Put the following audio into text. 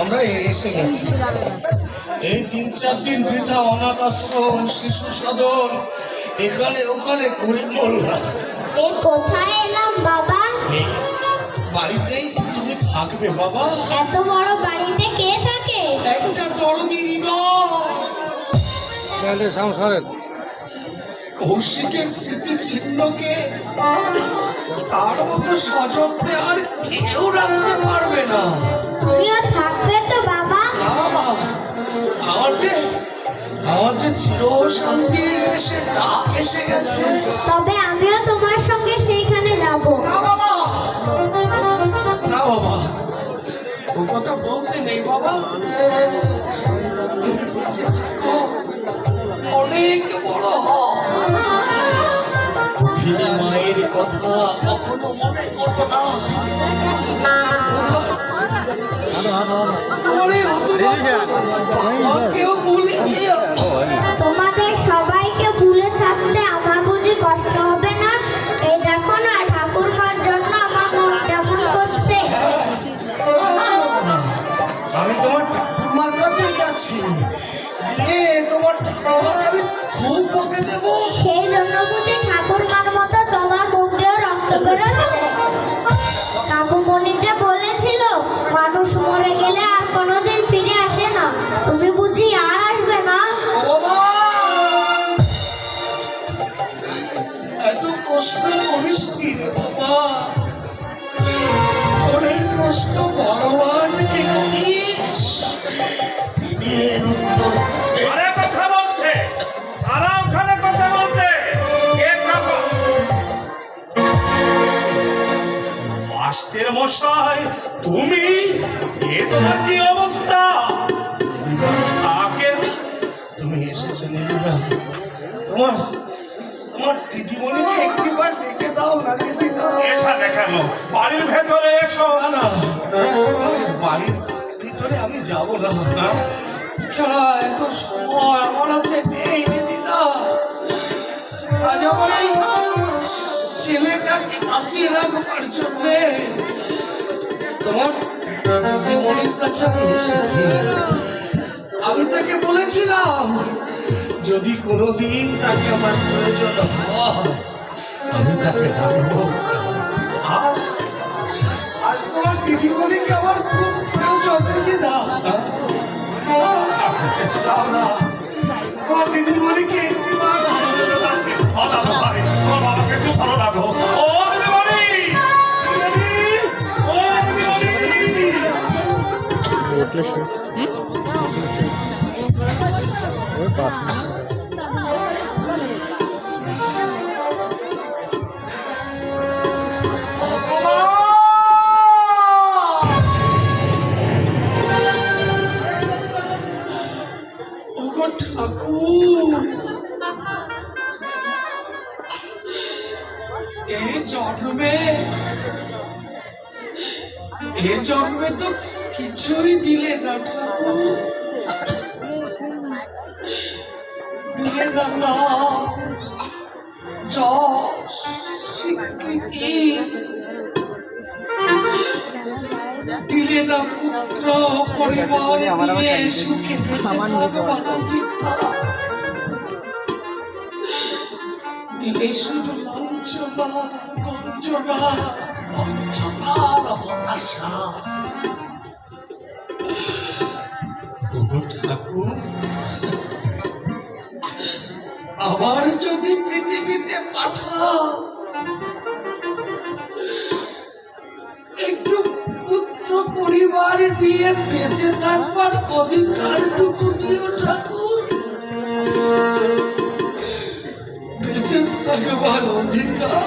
আমরা এসে গেছি। এই 3-4 দিন বৃথা অনাথ আশ্রম, শিশু সদন, এখানে ওখানে ঘুরে মরলাম। এই কোথায় এলাম বাবা? এই বাড়িতেই তুমি থাকবে বাবা। এত বড় বাড়িতে কে থাকে? একটা দরদি হৃদয় কৌশিকের স্মৃতি চিহ্নকে তার মতো সযত্নে আর কেউ রাখতে পারবে না। তুমিও থাকবে তো বাবা? না বাবা, আমার যে চির শান্তির দেশে ডাক এসে গেছে। তবে আমিও তোমার সঙ্গে সেইখানে যাব। না বাবা, না বাবা, ও কথা বলতে নেই বাবা। তুমি বেঁচে থাকো, অনেক বড় হও। দুঃখিনী মায়ের কথা কখনো মনে করো না। তোমাদের সবাইকে ভুলে থাকতে আমার বুঝি কষ্ট হবে না? এই দেখো না, ঠাকুরমার জন্য আমার মন কেমন করছে। আমি তোমার ঠাকুরমার কাছে যাচ্ছি, গিয়ে তোমার ঠাকুরমাকে আমি খুব বকে দেবো। সেই জন্য বুঝি ঠাকুরমার মতো তোমার মুখ দিয়ে রক্ত বেরোচ্ছে? কাকুমণি যে বলেছিল মানুষ মরে গেলে আর কোনোদিন ফিরে আসে না, তুমি বুঝি আর আসবে না? এত প্রশ্ন করিস কি রে বাবা? অনেক প্রশ্ন ভগবানকে করিস, তিনি এর উত্তর আরে কথা বলছে, তারা ওখানে কথা বলছে। মাস্টার মশাই, তুমি এ তোমার কি অবস্থা? আগে তুমি এসেছো নীলিদা, তোমার দিদিমণিকে একটিবার দেখে দাও না দিদিদা। এখানে কেন? বাড়ির ভেতরে এসো। না না, বাড়ির ভিতরে আমি যাব না। এছাড়া এত সময় আমার হাতে নেই দিদিদা। আজ আমার এই ছেলেটাকে বাঁচিয়ে রাখবার জন্যে তোমার দিদিমণির কাছে আমি এসেছি। আমি তাকে বলেছিলাম যদি কোনোদিন তাকে আমার প্রয়োজন হয় আমি তাকে ডাকবো। আজ তোমার দিদিমণিকে আমার খুব প্রয়োজন দিদিদা। যাও না, তোমার দিদিমণিকে একটিবার আছে। বাবাকে একটু ভালো লাগো। ও দিদিমণি, ও দিদিমণি। ঠাকুর, এ জন্মে তো কিছুই দিলে না ঠাকুর। দিলে না নাম, যশ, স্বীকৃতি, দিলে না পুত্র পরিবার নিয়ে সুখে বেঁচে থাকবার অধিকার। দিলে শুধু লাঞ্ছনা, গঞ্জনা, বঞ্চনার হতাশা। ঠাকুর, আবার যদি পৃথিবীতে পাঠাও, একটু পুত্র পরিবার নিয়ে বেঁচে থাকবার অধিকারটুকু দিও ঠাকুর। বেঁচে থাকবার অধিকার